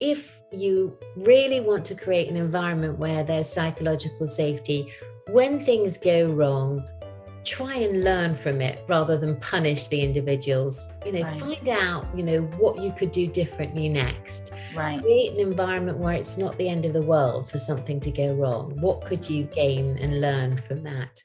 if you really want to create an environment where there's psychological safety, when things go wrong, try and learn from it rather than punish the individuals. Right. Find out, what you could do differently next. Right. Create an environment where it's not the end of the world for something to go wrong. What could you gain and learn from that?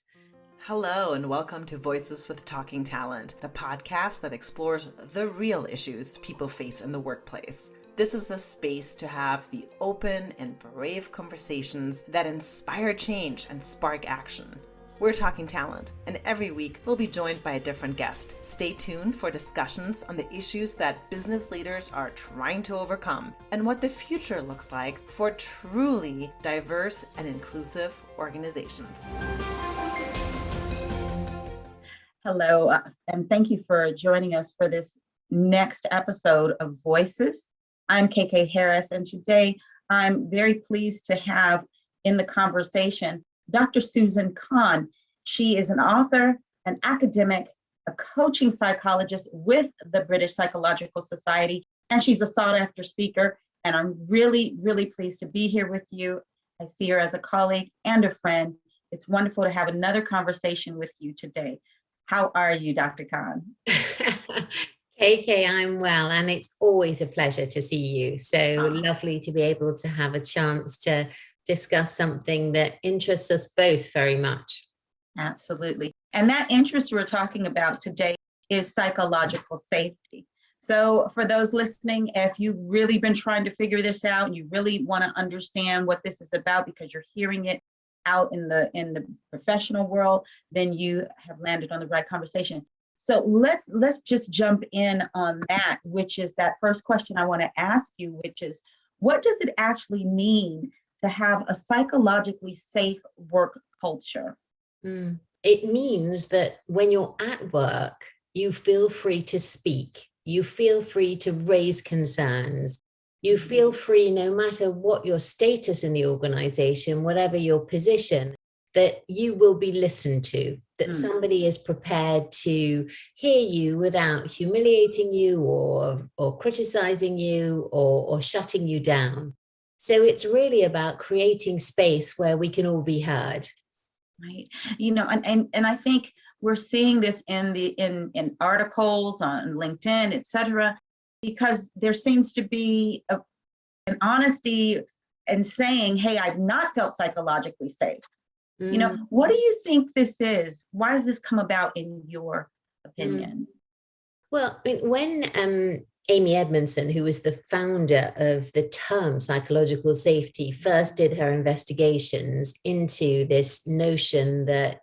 Hello and welcome to Voices with Talking Talent, the podcast that explores the real issues people face in the workplace. This is the space to have the open and brave conversations that inspire change and spark action. We're Talking Talent, and every week we'll be joined by a different guest. Stay tuned for discussions on the issues that business leaders are trying to overcome and what the future looks like for truly diverse and inclusive organizations. Hello, and thank you for joining us for this next episode of Voices. I'm KK Harris, and today I'm very pleased to have in the conversation Dr. Susan Kahn. She is an author, an academic, a coaching psychologist with the British Psychological Society, and she's a sought-after speaker. And I'm really, really pleased to be here with you. I see her as a colleague and a friend. It's wonderful to have another conversation with you today. How are you, Dr. Kahn? KK, I'm well, and it's always a pleasure to see you. So lovely to be able to have a chance to discuss something that interests us both very much. Absolutely. And that interest we're talking about today is psychological safety. So for those listening, if you've really been trying to figure this out and you really want to understand what this is about because you're hearing it out in the professional world, then you have landed on the right conversation. So let's just jump in on that, which is that first question I want to ask you, which is, what does it actually mean to have a psychologically safe work culture? It means that when you're at work, you feel free to speak, you feel free to raise concerns, you feel free, no matter what your status in the organization, whatever your position, that you will be listened to, that somebody is prepared to hear you without humiliating you or criticizing you or shutting you down. So it's really about creating space where we can all be heard. Right. And I think we're seeing this in articles on LinkedIn, et cetera, because there seems to be an honesty and saying, hey, I've not felt psychologically safe. What do you think this is? Why has this come about in your opinion? Well, when Amy Edmondson, who was the founder of the term psychological safety, first did her investigations into this notion that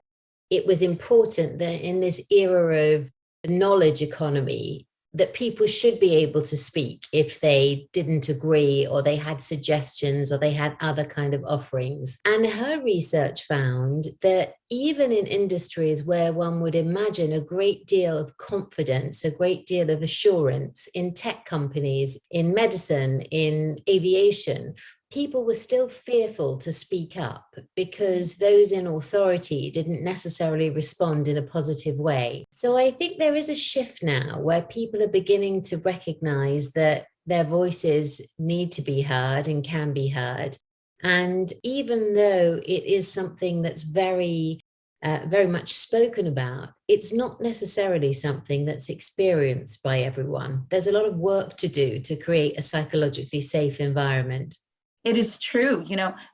it was important that in this era of the knowledge economy, that people should be able to speak if they didn't agree or they had suggestions or they had other kind of offerings. And her research found that even in industries where one would imagine a great deal of confidence, a great deal of assurance, in tech companies, in medicine, in aviation, people were still fearful to speak up because those in authority didn't necessarily respond in a positive way. So I think there is a shift now where people are beginning to recognize that their voices need to be heard and can be heard. And even though it is something that's very much spoken about, it's not necessarily something that's experienced by everyone. There's a lot of work to do to create a psychologically safe environment. It is true.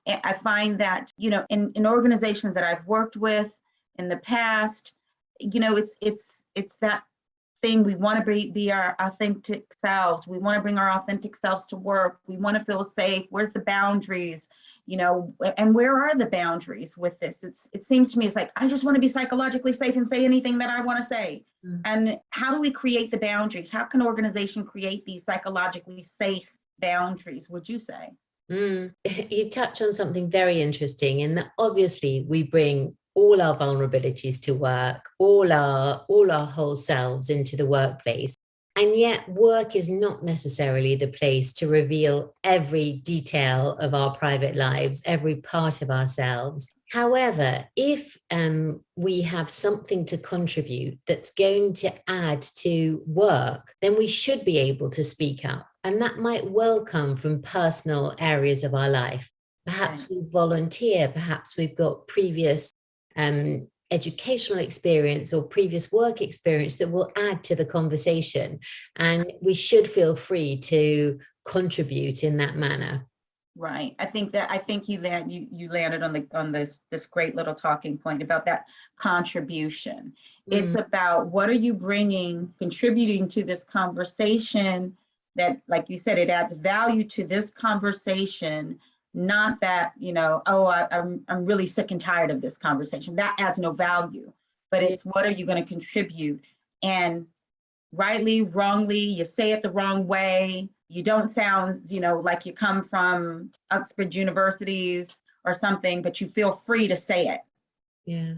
I find that, in organizations that I've worked with in the past, it's that thing. We want to be our authentic selves. We want to bring our authentic selves to work. We want to feel safe. Where's the boundaries? And where are the boundaries with this? It seems to me, it's like, I just want to be psychologically safe and say anything that I want to say. And how do we create the boundaries? How can an organization create these psychologically safe boundaries, would you say? You touch on something very interesting, in that obviously we bring all our vulnerabilities to work, all our whole selves into the workplace. And yet work is not necessarily the place to reveal every detail of our private lives, every part of ourselves. However, if we have something to contribute that's going to add to work, then we should be able to speak up. And that might well come from personal areas of our life. Perhaps we volunteer, perhaps we've got previous educational experience or previous work experience that will add to the conversation. And we should feel free to contribute in that manner. Right. I think you landed on this great little talking point about that contribution. It's about what are you bringing, contributing to this conversation that, like you said, it adds value to this conversation, not that, I'm really sick and tired of this conversation. That adds no value, but it's what are you going to contribute? And rightly, wrongly, you say it the wrong way. You don't sound, like you come from Oxford universities or something, but you feel free to say it. Yeah.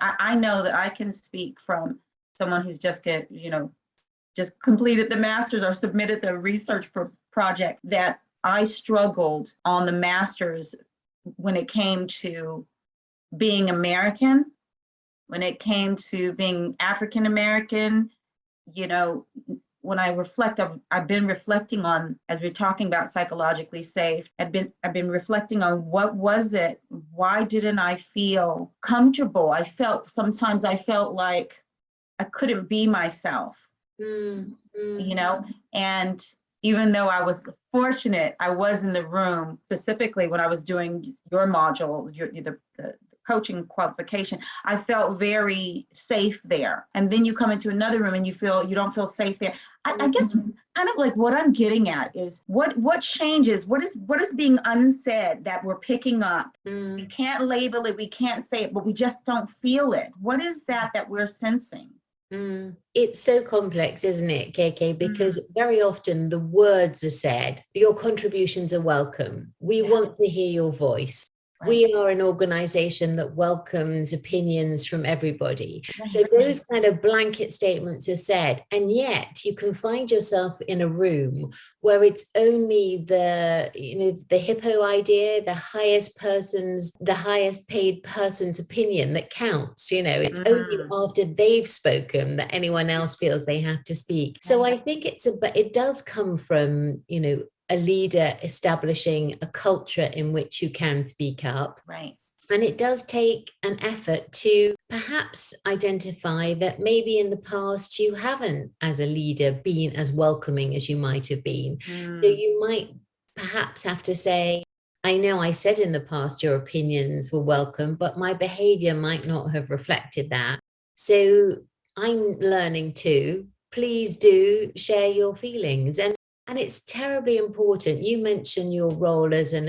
I know that I can speak from someone who's just completed the master's or submitted the research project, that I struggled on the master's when it came to being American, when it came to being African American. When I reflect, I've been reflecting on, as we're talking about psychologically safe, I've been reflecting on what was it? Why didn't I feel comfortable? Sometimes I felt like I couldn't be myself, and even though I was fortunate, I was in the room specifically when I was doing your module, the coaching qualification, I felt very safe there. And then you come into another room and you don't feel safe there. I guess kind of like what I'm getting at is what changes, what is being unsaid that we're picking up? We can't label it, we can't say it, but we just don't feel it. What is that we're sensing? It's so complex, isn't it, KK? Because very often the words are said, your contributions are welcome. We want to hear your voice. Right. We are an organization that welcomes opinions from everybody. Right. So those kind of blanket statements are said, and yet you can find yourself in a room where it's only the hippo idea, the highest paid person's opinion that counts. It's only after they've spoken that anyone else feels they have to speak. So I think it does come from, a leader establishing a culture in which you can speak up. Right. And it does take an effort to perhaps identify that maybe in the past you haven't, as a leader, been as welcoming as you might have been. So you might perhaps have to say, I know I said in the past your opinions were welcome, but my behavior might not have reflected that. So I'm learning too. Please do share your feelings. And it's terribly important. You mentioned your role as an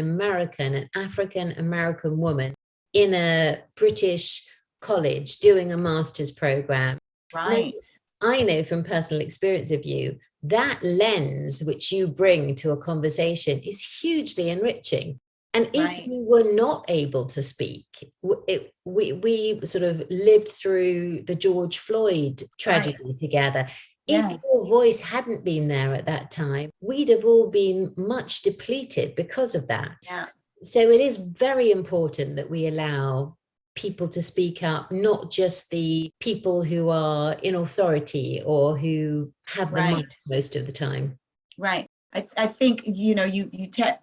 African-American woman in a British college doing a master's program. Right. Now, I know from personal experience of you, that lens which you bring to a conversation is hugely enriching. And if you were not able to speak, we sort of lived through the George Floyd tragedy together. If your voice hadn't been there at that time, we'd have all been much depleted because of that. Yeah. So it is very important that we allow people to speak up, not just the people who are in authority or who have the mic most of the time. Right. I think, you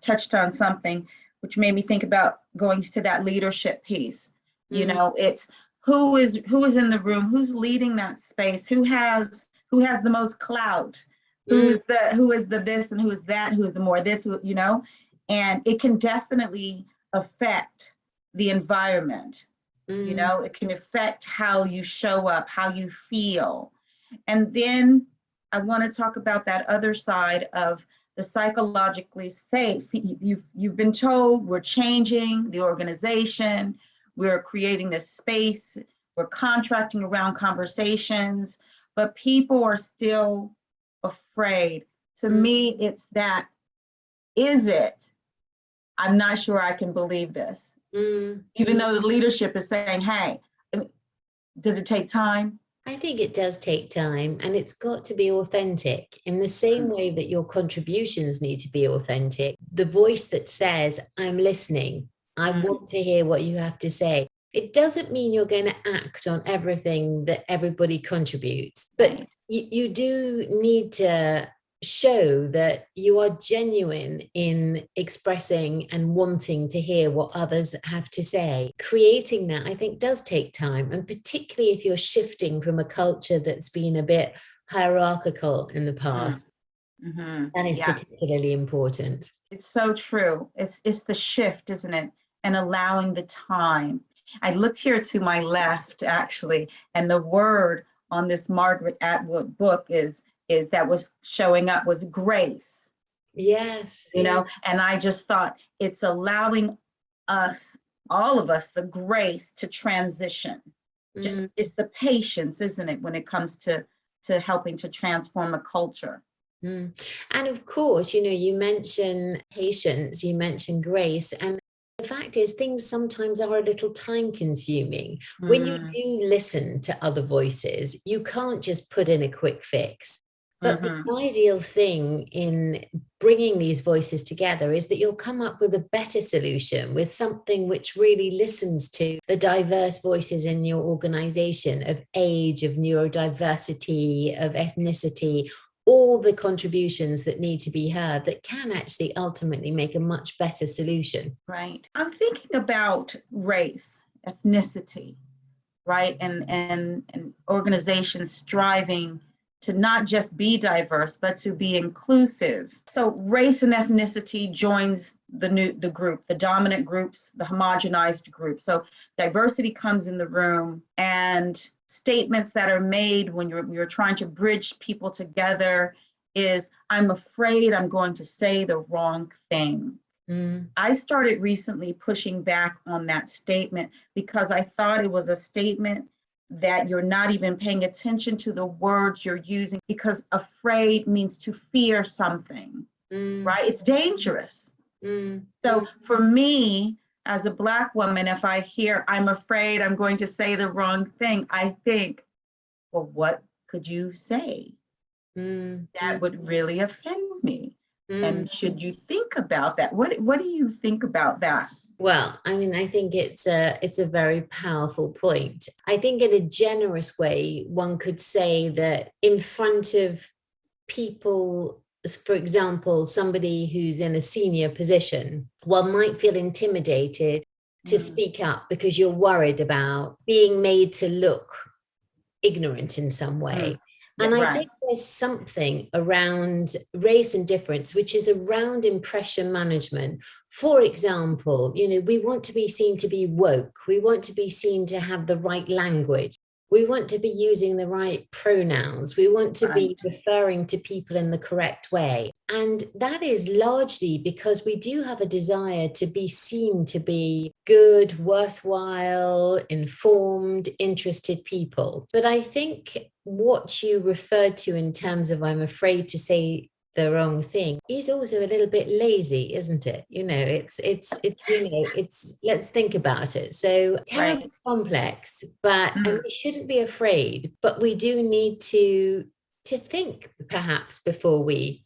touched on something which made me think about going to that leadership piece. It's who is in the room, who's leading that space, who has the most clout, who is the this and who is that, who is the more this, and it can definitely affect the environment. It can affect how you show up, how you feel. And then I want to talk about that other side of the psychologically safe. You've been told we're changing the organization, we're creating this space, we're contracting around conversations, but people are still afraid. To me, it's that, is it? I'm not sure I can believe this. Even though the leadership is saying, hey, does it take time? I think it does take time, and it's got to be authentic in the same way that your contributions need to be authentic. The voice that says, I'm listening, I want to hear what you have to say. It doesn't mean you're going to act on everything that everybody contributes, but you do need to show that you are genuine in expressing and wanting to hear what others have to say. Creating that, I think, does take time. And particularly if you're shifting from a culture that's been a bit hierarchical in the past, that is particularly important. It's so true. It's the shift, isn't it? And allowing the time. I looked here to my left, actually, and the word on this Margaret Atwood book is that was showing up was grace. Yes. You know, and I just thought it's allowing us, all of us, the grace to transition. Just it's the patience, isn't it, when it comes to helping to transform a culture. And of course, you know, you mention patience, you mention grace, and the fact is things sometimes are a little time consuming. When you do listen to other voices, you can't just put in a quick fix. But the ideal thing in bringing these voices together is that you'll come up with a better solution, with something which really listens to the diverse voices in your organization, of age, of neurodiversity, of ethnicity, all the contributions that need to be heard, that can actually ultimately make a much better solution. Right. I'm thinking about race, ethnicity, right? And organizations striving to not just be diverse, but to be inclusive. So race and ethnicity joins the group, the dominant groups, the homogenized group. So diversity comes in the room, and statements that are made when you're trying to bridge people together is, I'm afraid I'm going to say the wrong thing. I started recently pushing back on that statement because I thought it was a statement that you're not even paying attention to the words you're using, because afraid means to fear something, right? It's dangerous. So for me, as a Black woman, if I hear, I'm afraid I'm going to say the wrong thing, I think, well, what could you say that would really offend me? And should you think about that? What do you think about that? Well, I mean, I think it's a very powerful point. I think in a generous way, one could say that in front of people, for example, somebody who's in a senior position, one might feel intimidated to speak up because you're worried about being made to look ignorant in some way. And I think there's something around race and difference, which is around impression management. For example, you know, we want to be seen to be woke. We want to be seen to have the right language. We want to be using the right pronouns. We want to be referring to people in the correct way. And that is largely because we do have a desire to be seen to be good, worthwhile, informed, interested people. But I think what you referred to in terms of I'm afraid to say the wrong thing is also a little bit lazy, isn't it? You know, it's let's think about it. So terribly complex, but and we shouldn't be afraid, but we do need to think perhaps before we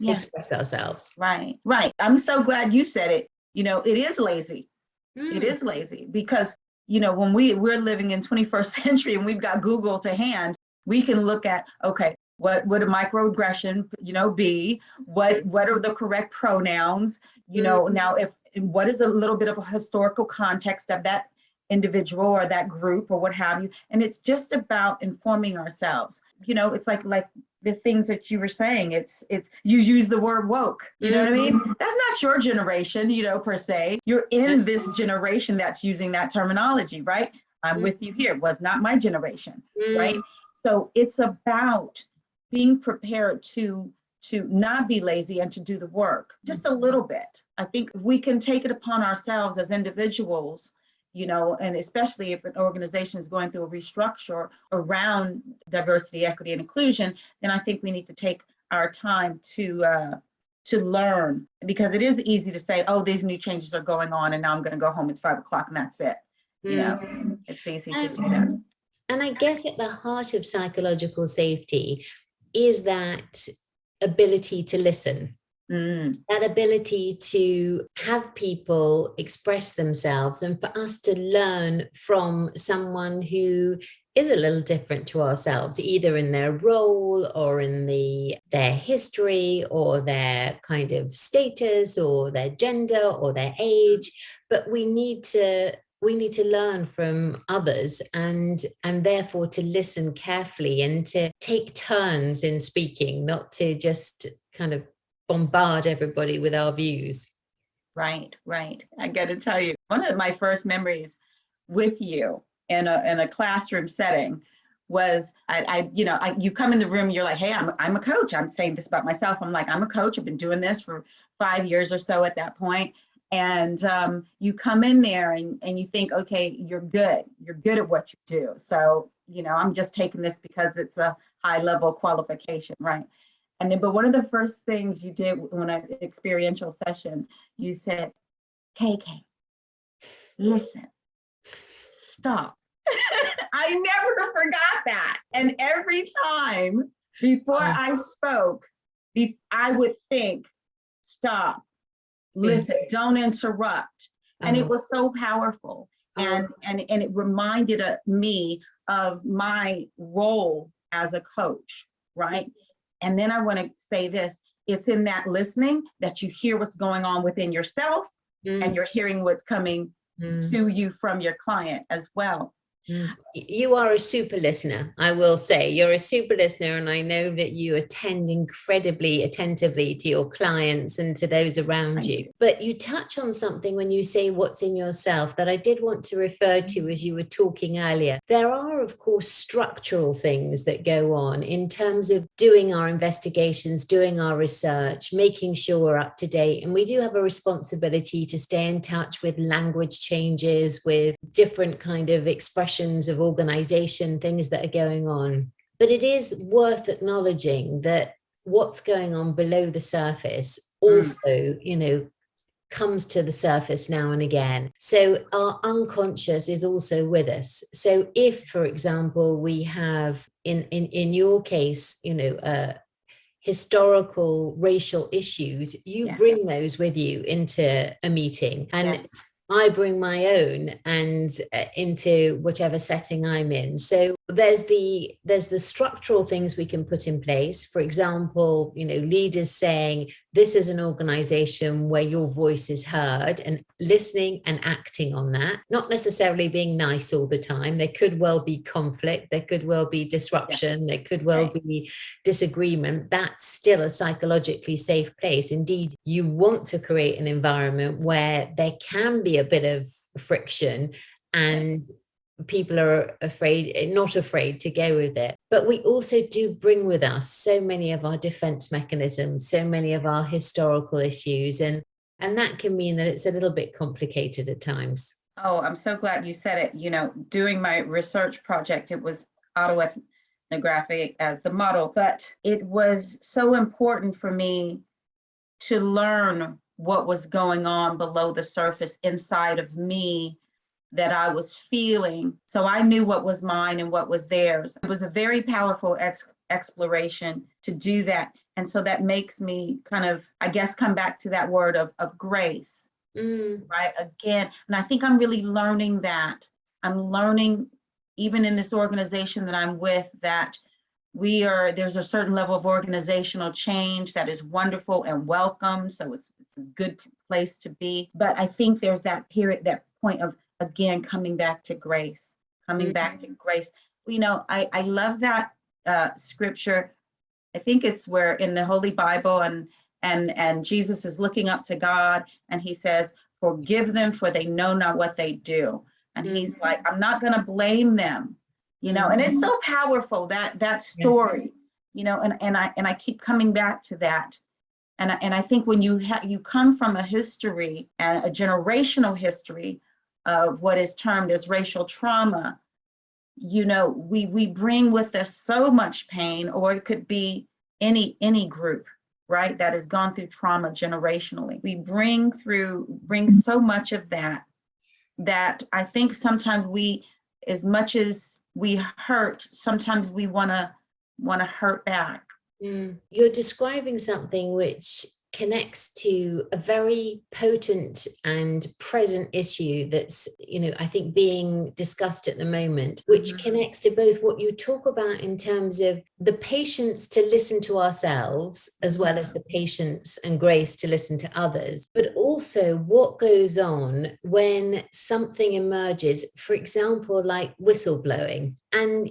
express ourselves. Right. I'm so glad you said it. You know, it is lazy. It is lazy because, you know, when we're living in 21st century and we've got Google to hand, we can look at, okay, what would a microaggression, you know, be? What are the correct pronouns? You know, now what is a little bit of a historical context of that individual or that group or what have you? And it's just about informing ourselves. You know, it's like the things that you were saying, it's you use the word woke, you know what I mean? That's not your generation, you know, per se. You're in this generation that's using that terminology, right? I'm with you here. It was not my generation, right? So it's about being prepared to not be lazy and to do the work just a little bit. I think we can take it upon ourselves as individuals, you know, and especially if an organization is going through a restructure around diversity, equity, and inclusion, then I think we need to take our time to learn, because it is easy to say, oh, these new changes are going on and now I'm going to go home, it's 5 o'clock and that's it. You know, it's easy to do that. And I guess at the heart of psychological safety is that ability to listen. That ability to have people express themselves and for us to learn from someone who is a little different to ourselves, either in their role or in their history or their kind of status or their gender or their age. But we need to learn from others and therefore to listen carefully and to take turns in speaking, not to just kind of bombard everybody with our views. Right. I got to tell you, one of my first memories with you in a classroom setting was you come in the room, you're like, hey, I'm a coach. I'm saying this about myself. I'm like, I'm a coach. I've been doing this for 5 years or so at that point. And you come in there and you think, okay, you're good at what you do. So, I'm just taking this because it's a high level qualification, right? And then, but one of the first things you did when an experiential session, you said, KK, listen, stop. I never forgot that. And every time before I spoke, I would think, stop, listen, don't interrupt. And it was so powerful. And it reminded me of my role as a coach, right? And then I want to say this, it's in that listening that you hear what's going on within yourself and you're hearing what's coming to you from your client as well. You are a super listener, I will say. You're a super listener, and I know that you attend incredibly attentively to your clients and to those around you. But you touch on something when you say what's in yourself that I did want to refer to as you were talking earlier. There are, of course, structural things that go on in terms of doing our investigations, doing our research, making sure we're up to date. And we do have a responsibility to stay in touch with language changes, with different kind of expressions of organization, things that are going on. But it is worth acknowledging that what's going on below the surface also, comes to the surface now and again. So our unconscious is also with us. So if, for example, we have in your case, historical racial issues, you bring those with you into a meeting. And I bring my own and into whichever setting I'm in. So there's the structural things we can put in place. For example, leaders saying, this is an organization where your voice is heard, and listening and acting on that, not necessarily being nice all the time. There could well be conflict. There could well be disruption. There could well be disagreement. That's still a psychologically safe place. Indeed, you want to create an environment where there can be a bit of friction and people are not afraid to go with it. But we also do bring with us so many of our defense mechanisms, so many of our historical issues. And that can mean that it's a little bit complicated at times. Oh, I'm so glad you said it. Doing my research project, it was autoethnography as the model, but it was so important for me to learn what was going on below the surface inside of me that I was feeling. So I knew what was mine and what was theirs. It was a very powerful exploration to do that. And so that makes me kind of, I guess, come back to that word of grace, right? Again, and I think I'm really learning that. I'm learning, even in this organization that I'm with, that there's a certain level of organizational change that is wonderful and welcome. So it's a good place to be. But I think there's that point of, again, coming back to grace, back to grace. I love that scripture. I think it's where in the Holy Bible and Jesus is looking up to God and he says, forgive them for they know not what they do. And he's like, I'm not going to blame them, and it's so powerful, that story, and I keep coming back to that. And I think when you come from a history and a generational history of what is termed as racial trauma, we bring with us so much pain, or it could be any group, right, that has gone through trauma generationally. We bring so much of that I think sometimes as much as we hurt, sometimes we want to hurt back. You're describing something which connects to a very potent and present issue that's, I think being discussed at the moment, which connects to both what you talk about in terms of the patience to listen to ourselves, as well as the patience and grace to listen to others, but also what goes on when something emerges, for example, like whistleblowing. And,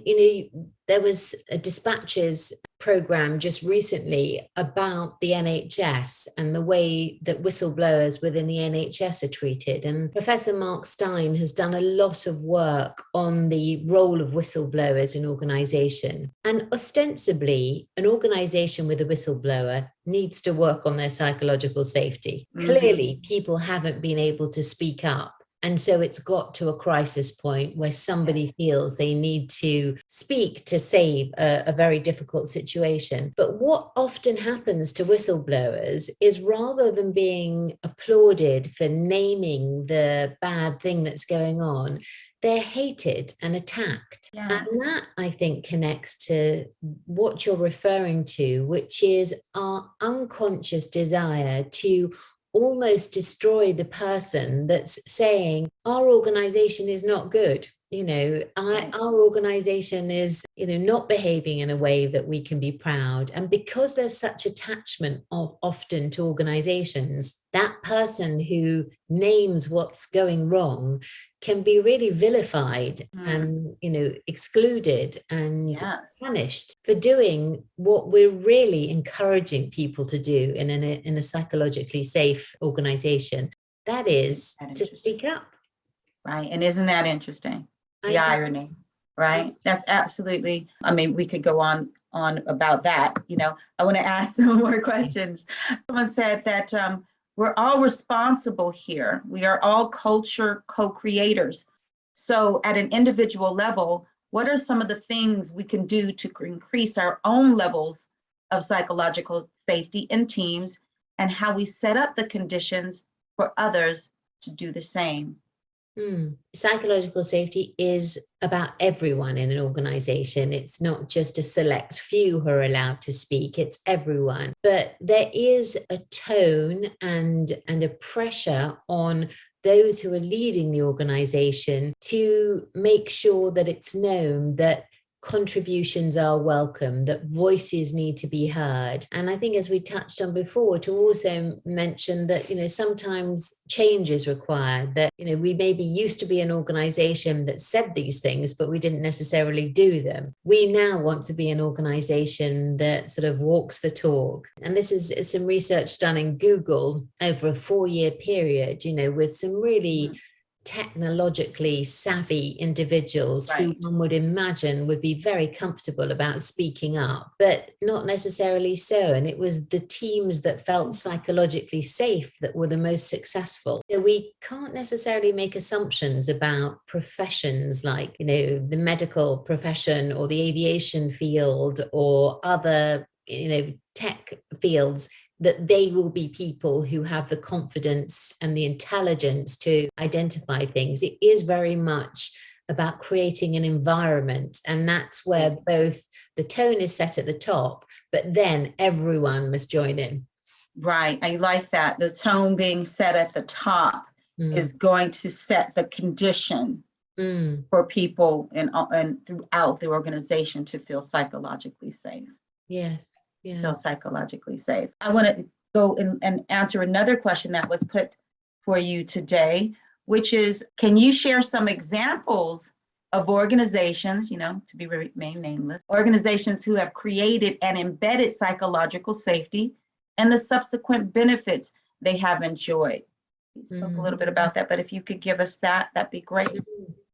there was a dispatches program just recently about the NHS and the way that whistleblowers within the NHS are treated. And Professor Mark Stein has done a lot of work on the role of whistleblowers in organisation. And ostensibly, an organisation with a whistleblower needs to work on their psychological safety. Clearly, people haven't been able to speak up. And so it's got to a crisis point where somebody feels they need to speak to save a very difficult situation. But what often happens to whistleblowers is, rather than being applauded for naming the bad thing that's going on, they're hated and attacked. Yes. And that, I think, connects to what you're referring to, which is our unconscious desire to almost destroy the person that's saying our organization is not good. Our organization is, not behaving in a way that we can be proud. And because there's such attachment often to organizations, that person who names what's going wrong can be really vilified and, excluded and punished for doing what we're really encouraging people to do in a psychologically safe organization. That is to speak up. Right. And isn't that interesting? The irony, right? That's absolutely, we could go on about that. I want to ask some more questions. Someone said that we're all responsible here. We are all culture co-creators. So at an individual level, what are some of the things we can do to increase our own levels of psychological safety in teams, and how we set up the conditions for others to do the same? Psychological safety is about everyone in an organization. It's not just a select few who are allowed to speak, it's everyone. But there is a tone and a pressure on those who are leading the organization to make sure that it's known that contributions are welcome, that voices need to be heard. And I think, as we touched on before, to also mention that, sometimes change is required, that, we maybe used to be an organization that said these things, but we didn't necessarily do them. We now want to be an organization that sort of walks the talk. And this is some research done in Google over a 4-year period, with some really technologically savvy individuals who one would imagine would be very comfortable about speaking up, but not necessarily so. And it was the teams that felt psychologically safe that were the most successful. So we can't necessarily make assumptions about professions like, the medical profession or the aviation field or other, tech fields, that they will be people who have the confidence and the intelligence to identify things. It is very much about creating an environment. And that's where both the tone is set at the top, but then everyone must join in. Right. I like that. The tone being set at the top is going to set the condition for people and throughout the organization to feel psychologically safe. Yes. Yeah. Feel psychologically safe. I want to go and answer another question that was put for you today, which is, can you share some examples of organizations, to be remain nameless, organizations who have created and embedded psychological safety and the subsequent benefits they have enjoyed? You spoke a little bit about that, but if you could give us that'd be great.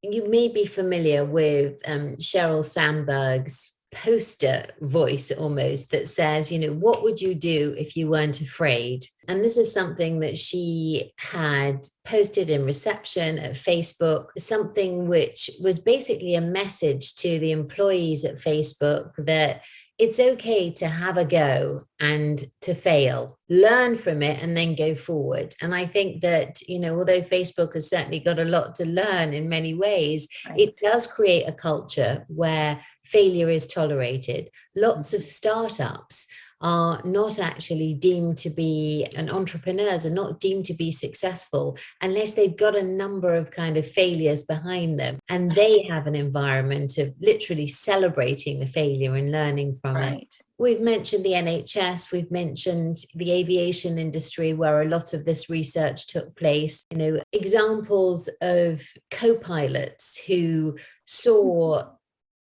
You may be familiar with Sheryl Sandberg's poster voice almost that says, what would you do if you weren't afraid? And this is something that she had posted in reception at Facebook, something which was basically a message to the employees at Facebook that it's okay to have a go and to fail, learn from it, and then go forward. And I think that, although Facebook has certainly got a lot to learn in many ways, it does create a culture where failure is tolerated. Lots of startups are not actually deemed to be, and entrepreneurs are not deemed to be successful unless they've got a number of kind of failures behind them, and they have an environment of literally celebrating the failure and learning from it. We've mentioned the NHS, we've mentioned the aviation industry where a lot of this research took place. You know, examples of co-pilots who saw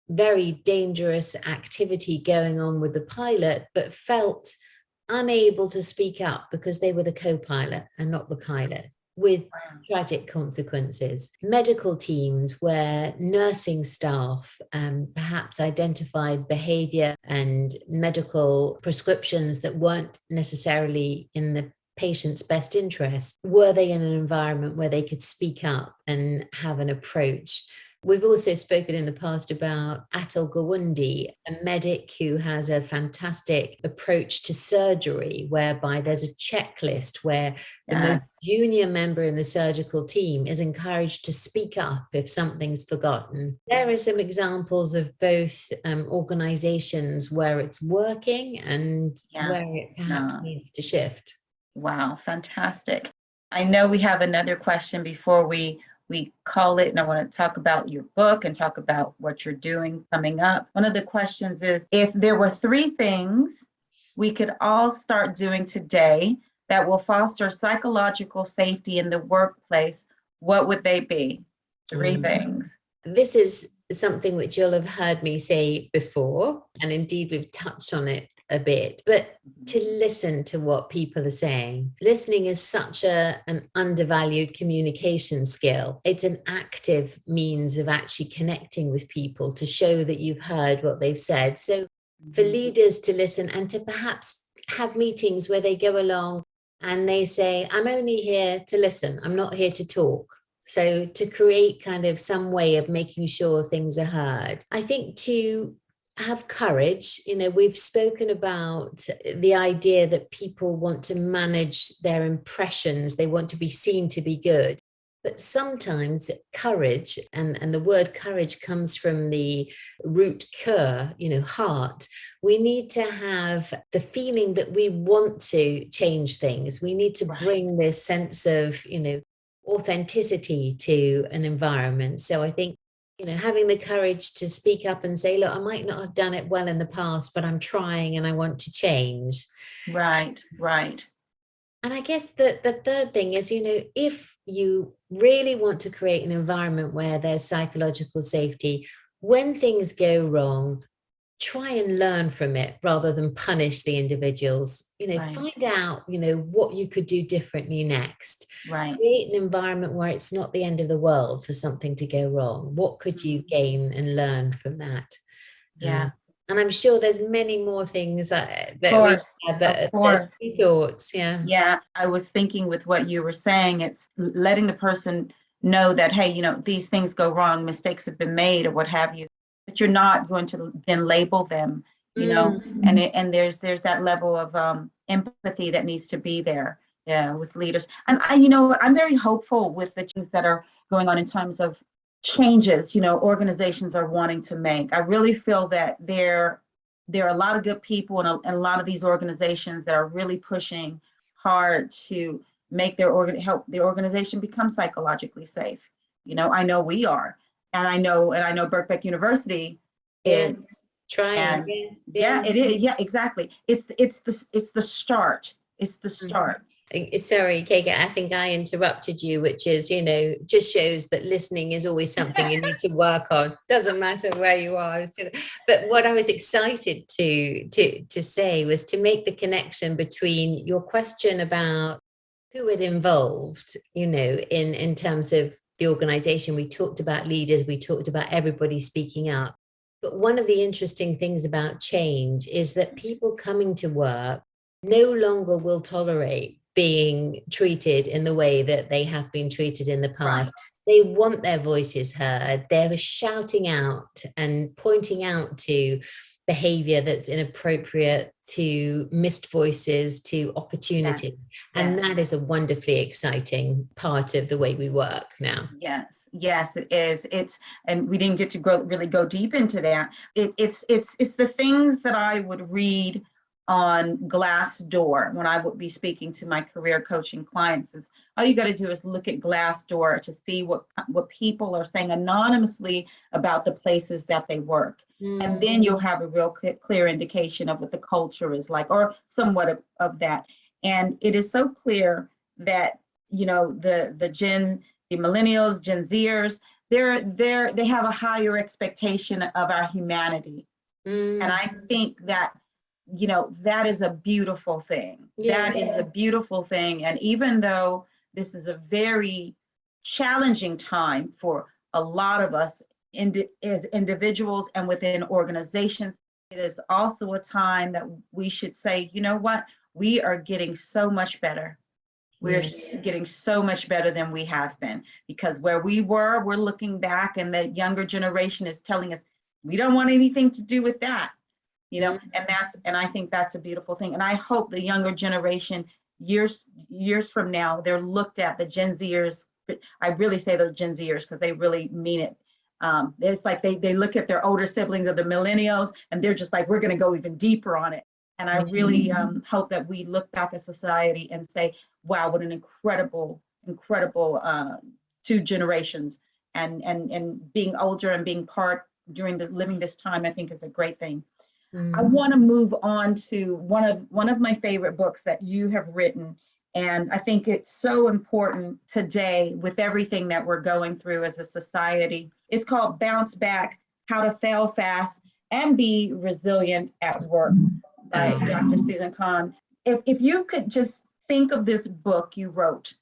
very dangerous activity going on with the pilot, but felt unable to speak up because they were the co-pilot and not the pilot, with tragic consequences. Medical teams where nursing staff perhaps identified behavior and medical prescriptions that weren't necessarily in the patient's best interest. Were they in an environment where they could speak up and have an approach? We've also spoken in the past about Atul Gawande, a medic who has a fantastic approach to surgery, whereby there's a checklist where the most junior member in the surgical team is encouraged to speak up if something's forgotten. There are some examples of both organizations where it's working and where it perhaps needs to shift. Wow, fantastic. I know we have another question before we call it, and I want to talk about your book and talk about what you're doing coming up. One of the questions is, if there were 3 things we could all start doing today that will foster psychological safety in the workplace, what would they be? 3 things. This is something which you'll have heard me say before, and indeed we've touched on it a bit, but to listen to what people are saying. Listening is such an undervalued communication skill. It's an active means of actually connecting with people to show that you've heard what they've said. So for leaders to listen and to perhaps have meetings where they go along and they say, I'm only here to listen, I'm not here to talk. So to create kind of some way of making sure things are heard. I think to have courage. You know, we've spoken about the idea that people want to manage their impressions. They want to be seen to be good. But sometimes courage, and the word courage comes from the root cur, you know, heart. We need to have the feeling that we want to change things. We need to bring this sense of, you know, authenticity to an environment. So I think, you know, having the courage to speak up and say, look, I might not have done it well in the past, but I'm trying and I want to change. Right. And I guess the third thing is, you know, if you really want to create an environment where there's psychological safety, when things go wrong, try and learn from it rather than punish the individuals. You know, find out, you know, what you could do differently next. Create an environment where it's not the end of the world for something to go wrong. What could you gain and learn from that? And I'm sure there's many more things that we have, but thoughts. Yeah, I was thinking with what you were saying, it's letting the person know that, hey, you know, these things go wrong, mistakes have been made or what have you, but you're not going to then label them, you know, and there's that level of empathy that needs to be there, with leaders. And you know, I'm very hopeful with the things that are going on in terms of changes, you know, organizations are wanting to make. I really feel that there are a lot of good people and a lot of these organizations that are really pushing hard to make help their organization become psychologically safe. You know, I know we are. And I know Birkbeck University is trying. It is. Yeah, exactly. It's the start. It's the start. Sorry, Keiko, I think I interrupted you, which is, you know, just shows that listening is always something you need to work on. Doesn't matter where you are. But what I was excited to say was to make the connection between your question about who it involved, you know, in terms of the organization. We talked about leaders, we talked about everybody speaking up. But one of the interesting things about change is that people coming to work no longer will tolerate being treated in the way that they have been treated in the past. They want their voices heard. They're shouting out and pointing out to behavior that's inappropriate, to missed voices, to opportunities. And that is a wonderfully exciting part of the way we work now. Yes, it is. And we didn't get to really go deep into that. It's the things that I would read on Glassdoor when I would be speaking to my career coaching clients is all you got to do is look at Glassdoor to see what people are saying anonymously about the places that they work. And then you'll have a real clear indication of what the culture is like, or somewhat of that. And it is so clear that, you know, the millennials, Gen Zers, they have a higher expectation of our humanity. And I think that, you know, that is a beautiful thing. Yeah. That is a beautiful thing. And even though this is a very challenging time for a lot of us as individuals and within organizations, it is also a time that we should say, you know what, we are getting so much better. We're getting so much better than we have been, because where we were, we're looking back and the younger generation is telling us, we don't want anything to do with that. You know, and I think that's a beautiful thing. And I hope the younger generation, years from now, they're looked at, the Gen Zers. I really say the Gen Zers because they really mean it. It's like they look at their older siblings of the millennials, and they're just like, we're going to go even deeper on it. And I really hope that we look back at society and say, wow, what an incredible 2 generations. And being older and being part during living this time, I think is a great thing. I want to move on to one of my favorite books that you have written, and I think it's so important today with everything that we're going through as a society. It's called Bounce Back: How to Fail Fast and Be Resilient at Work by Dr. Susan Kahn. If you could just think of this book you wrote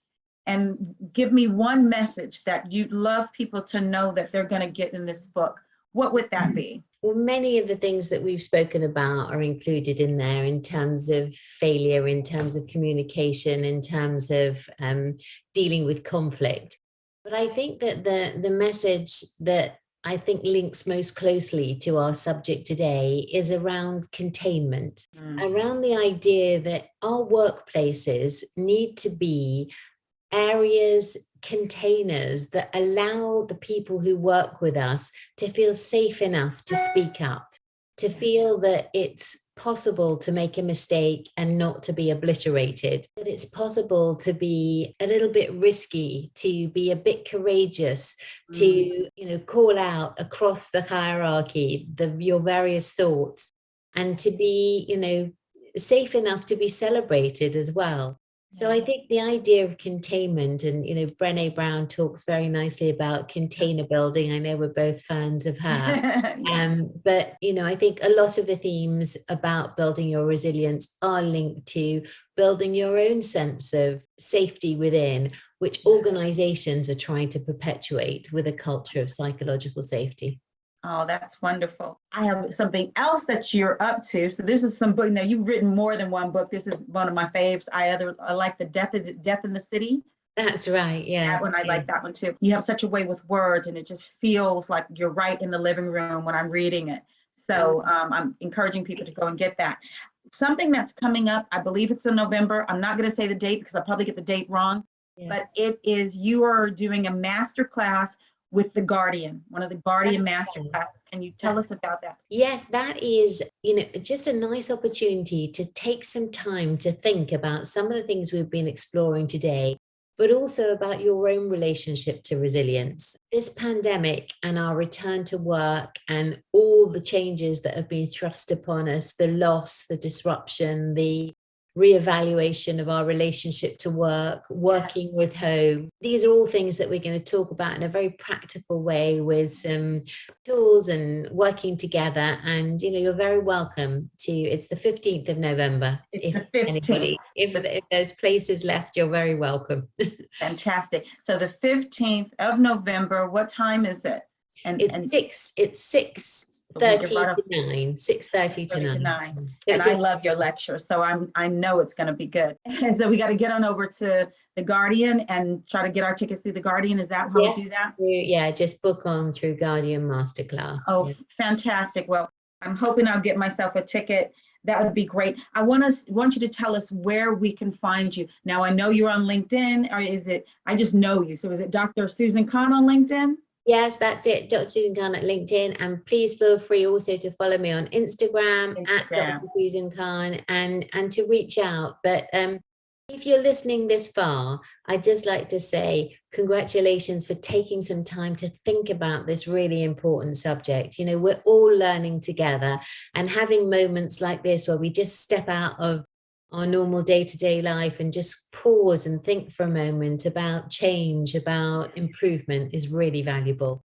and give me one message that you'd love people to know that they're going to get in this book, what would that be? Well, many of the things that we've spoken about are included in there in terms of failure, in terms of communication, in terms of dealing with conflict. But I think that the message that I think links most closely to our subject today is around containment, around the idea that our workplaces need to be areas, containers that allow the people who work with us to feel safe enough to speak up, to feel that it's possible to make a mistake and not to be obliterated, that it's possible to be a little bit risky, to be a bit courageous, to, you know, call out across the hierarchy, your various thoughts, and to be, you know, safe enough to be celebrated as well. So I think the idea of containment, and, you know, Brené Brown talks very nicely about container building. I know we're both fans of her. But, you know, I think a lot of the themes about building your resilience are linked to building your own sense of safety within, which organizations are trying to perpetuate with a culture of psychological safety. Oh, that's wonderful. I have something else that you're up to. So this is some book. Now, you've written more than one book. This is one of my faves. I like the Death in the City. That's right. Yes. That one, I like that one too. You have such a way with words, and it just feels like you're right in the living room when I'm reading it. So I'm encouraging people to go and get that. Something that's coming up, I believe it's in November. I'm not going to say the date because I'll probably get the date wrong. But it is, you are doing a master class with the Guardian, one of the Guardian master classes. Can you tell us about that? Yes, that is, you know, just a nice opportunity to take some time to think about some of the things we've been exploring today, but also about your own relationship to resilience. This pandemic and our return to work and all the changes that have been thrust upon us, the loss, the disruption, the reevaluation of our relationship to work, working with home. These are all things that we're going to talk about in a very practical way with some tools and working together. And, you know, you're very welcome to, it's the 15th of November. It's the 15th. If there's places left, you're very welcome. Fantastic. So the 15th of November, what time is it? It's 6:30 to 9. 6:30 to 9. And I love your lecture, so I know it's going to be good. And so we got to get on over to the Guardian and try to get our tickets through the Guardian. Is that how we do that? Yeah, just book on through Guardian Masterclass. Oh, fantastic. Well, I'm hoping I'll get myself a ticket. That would be great. I want you to tell us where we can find you. Now, I know you're on LinkedIn, or is it, I just know you. So is it Dr. Susan Kahn on LinkedIn? Yes, that's it. Dr. Susan Kahn at LinkedIn. And please feel free also to follow me on Instagram at Instagram. Dr. Susan Kahn and to reach out. But if you're listening this far, I'd just like to say congratulations for taking some time to think about this really important subject. You know, we're all learning together, and having moments like this where we just step out of our normal day-to-day life and just pause and think for a moment about change, about improvement is really valuable.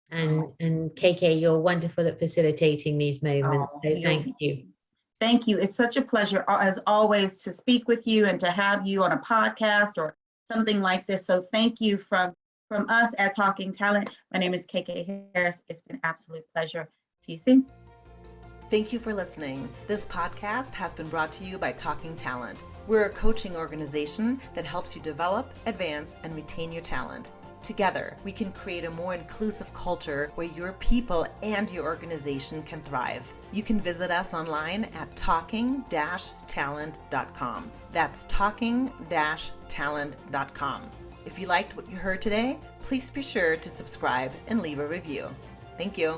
And KK, you're wonderful at facilitating these moments. Oh, So thank you. Thank you. It's such a pleasure, as always, to speak with you and to have you on a podcast or something like this. So thank you from us at Talking Talent. My name is KK Harris. It's been an absolute pleasure. See you soon. Thank you for listening. This podcast has been brought to you by Talking Talent. We're a coaching organization that helps you develop, advance, and retain your talent. Together, we can create a more inclusive culture where your people and your organization can thrive. You can visit us online at talking-talent.com. That's talking-talent.com. If you liked what you heard today, please be sure to subscribe and leave a review. Thank you.